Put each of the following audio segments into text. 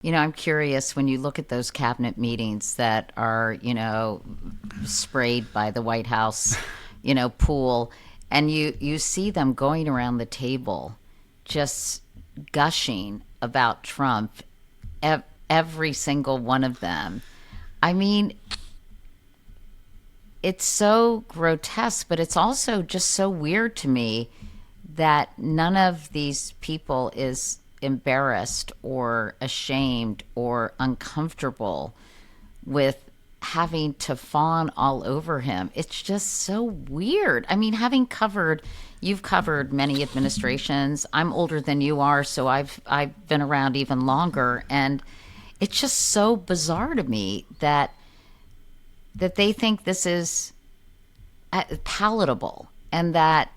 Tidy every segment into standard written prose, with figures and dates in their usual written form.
I'm curious when you look at those cabinet meetings that are, sprayed by the White House, pool, and you see them going around the table just gushing about Trump, every single one of them. I mean, it's so grotesque, but it's also just so weird to me that none of these people is embarrassed or ashamed or uncomfortable with having to fawn all over him. It's just so weird. I mean, you've covered many administrations. I'm older than you are, so I've been around even longer, and it's just so bizarre to me that they think this is palatable and that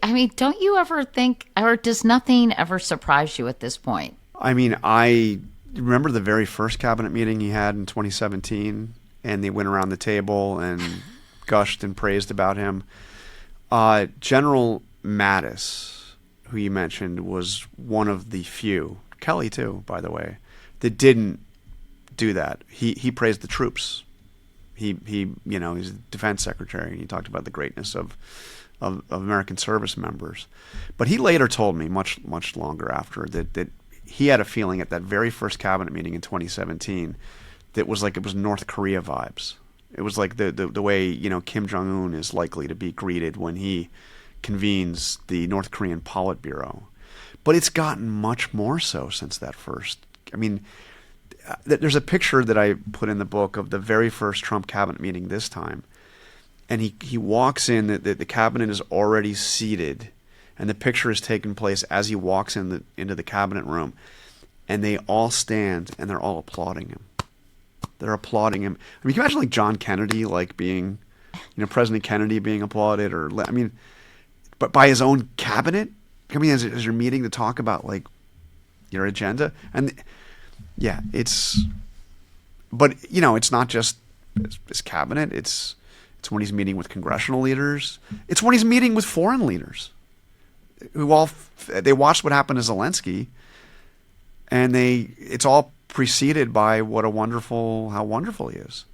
I mean, don't you ever think, or does nothing ever surprise you at this point? I mean, I remember the very first cabinet meeting he had in 2017, and they went around the table and gushed and praised about him. General Mattis, who you mentioned, was one of the few, Kelly too, by the way, that didn't do that. He praised the troops. He's a defense secretary, and he talked about the greatness of American service members. But he later told me, much longer after, that he had a feeling at that very first cabinet meeting in 2017 that was like it was North Korea vibes. It was like the way Kim Jong-un is likely to be greeted when he convenes the North Korean Politburo. But it's gotten much more so since that first. I mean, there's a picture that I put in the book of the very first Trump cabinet meeting this time. And he walks in, the cabinet is already seated, and the picture is taking place as he walks into the cabinet room. And they all stand, and they're all applauding him. They're applauding him. I mean, can you imagine like John Kennedy, like being, President Kennedy being applauded, but by his own cabinet? Coming as your meeting to talk about like your agenda? And yeah, but it's not just his cabinet. It's when he's meeting with congressional leaders. It's when he's meeting with foreign leaders who they watched what happened to Zelensky, and it's all preceded by how wonderful he is.